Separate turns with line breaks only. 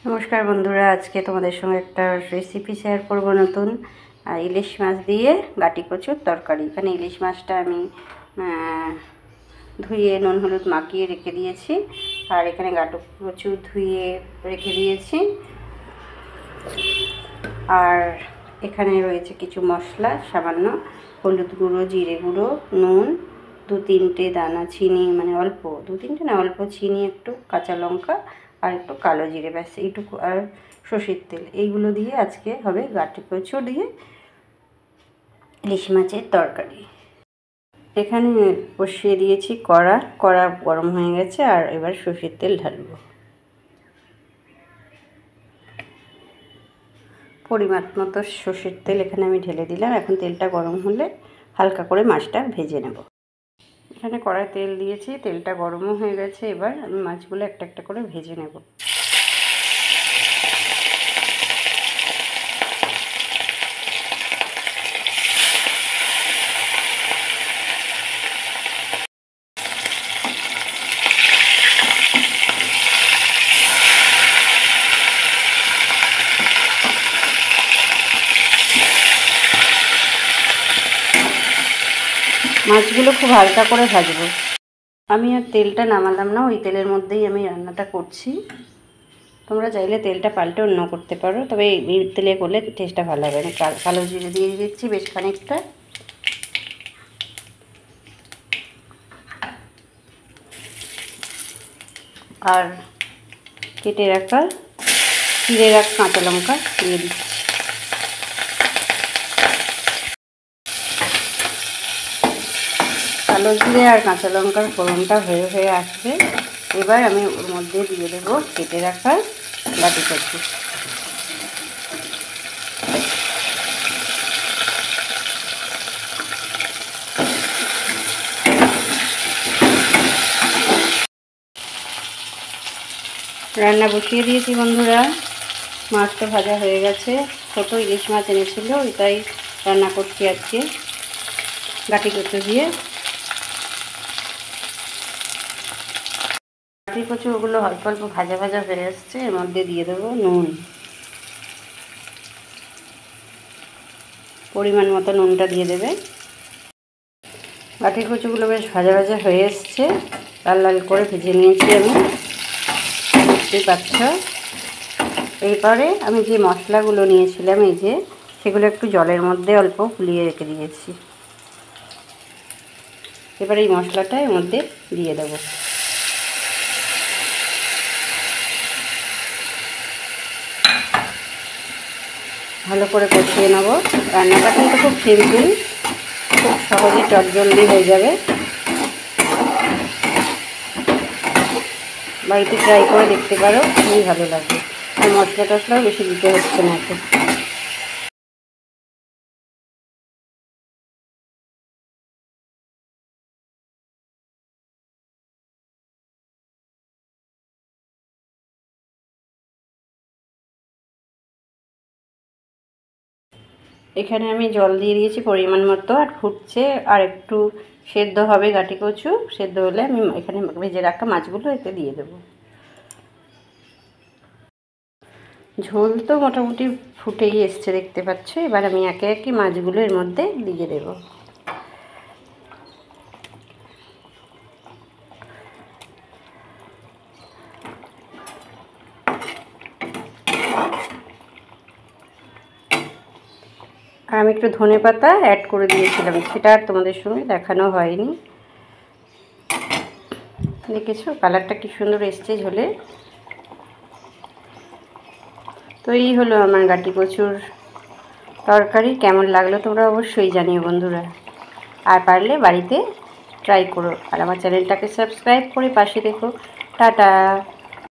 নমস্কার বন্ধুরা, আজকে তোমাদের সঙ্গে একটা রেসিপি শেয়ার করব নতুন ইলিশ মাছ দিয়ে গাটি কচুর তরকারি। এখানে ইলিশ মাছটা আমি ধুয়ে নুন হলুদ মাখিয়ে রেখে দিয়েছি, আর এখানে গাটি কচু ধুয়ে রেখে দিয়েছি। আর এখানে রয়েছে কিছু মশলা, সামান্য হলুদ গুঁড়ো, জিরে গুঁড়ো, নুন, 2-3টে দানা চিনি, মানে অল্প 2-3টে না, অল্প চিনি, একটু কাঁচা লঙ্কা আর একটু কালো জিরে, ব্যাস এইটুকু, আর সর্ষের তেল। এইগুলো দিয়ে আজকে হবে গাটি কচু দিয়ে ইলিশ মাছের তরকারি। এখানে বসিয়ে দিয়েছি কড়া গরম হয়ে গেছে, আর এবার সর্ষের তেল ঢালবো। পরিমাণ মতো সর্ষের তেল এখানে আমি ঢেলে দিলাম। এখন তেলটা গরম হলে হালকা করে মাছটা ভেজে নেব। এখানে কড়ায় তেল দিয়েছি, তেলটা গরমও হয়ে গেছে। এবার আমি মাছগুলো একটা একটা করে ভেজে নেব। মাছগুলো খুব হালকা করে ভাজবো। আমি আর তেলটা নামালাম না, ওই তেলের মধ্যেই আমি রান্নাটা করছি। তোমরা চাইলে তেলটা পাল্টে অন্য করতে পারো, তবে এই তেলে করলে টেস্টটা ভালো হবে। আমি কালো জিরে দিয়ে দিচ্ছি বেশ খানিকটা, আর কেটে রাখা চিড়ে রাখা কাঁচা লঙ্কা দিয়ে দিচ্ছি। কালো জিরে আর কাঁচা লঙ্কার ফোড়নটা হয়ে আসবে। এবার আমি ওর মধ্যে দিয়ে দেবো কেটে রাখা গাটি কচু। রান্না বসিয়ে দিয়েছি বন্ধুরা। মাছ তো ভাজা হয়ে গেছে। ছোটো ইলিশ মাছ এনেছিল, ওইটাই রান্না করছি আজকে গাটি কচু দিয়ে। গাটি কচু ওগুলো অল্প অল্প ভাজা ভাজা হয়ে আসছে। এর মধ্যে দিয়ে দেবো নুন, পরিমাণ মতো নুনটা দিয়ে দেবে। গাটি কচুগুলো বেশ ভাজা ভাজা হয়ে এসছে, লাল লাল করে ভেজে নিয়েছি আমি, বুঝতেই পারছ। এরপরে আমি যে মশলাগুলো নিয়েছিলাম, এই যে সেগুলো একটু জলের মধ্যে অল্প ফুলিয়ে রেখে দিয়েছি। এবার এই মশলাটা এর মধ্যে দিয়ে দেবো। ভালো করে কষিয়ে নেব। রান্নাটা কিন্তু খুব সিম্পল, খুব সহজে চটজলদি হয়ে যাবে। বাড়িতে ট্রাই করে দেখতে পারো, খুবই ভালো লাগবে। আর মশলা টশলাও বেশি দিতে হচ্ছে না এখন। এখানে আমি জল দিয়ে দিয়েছি পরিমাণ মতো, আর ফুটছে, আর একটু সেদ্ধ হবে গাটি কচু। সেদ্ধ হলে আমি এখানে ভেজে রাখা মাছগুলো এতে দিয়ে দেবো। ঝোল তো মোটামুটি ফুটেই এসছে, দেখতে পাচ্ছ। এবার আমি একে একে মাছগুলো এর মধ্যে দিয়ে দেব। আর আমি একটু ধনেপাতা অ্যাড করে দিয়েছিলাম, সেটা আর তোমাদের সঙ্গে দেখানো হয়নি। দেখেছো কালারটা কি সুন্দর এসছে ঝোলে। তো এই হলো আমার গাটি কচুর তরকারি। কেমন লাগলো তোমরা অবশ্যই জানিও বন্ধুরা, আর পারলে বাড়িতে ট্রাই করো। আর আমার চ্যানেলটাকে সাবস্ক্রাইব করে পাশে দেখো। টাটা।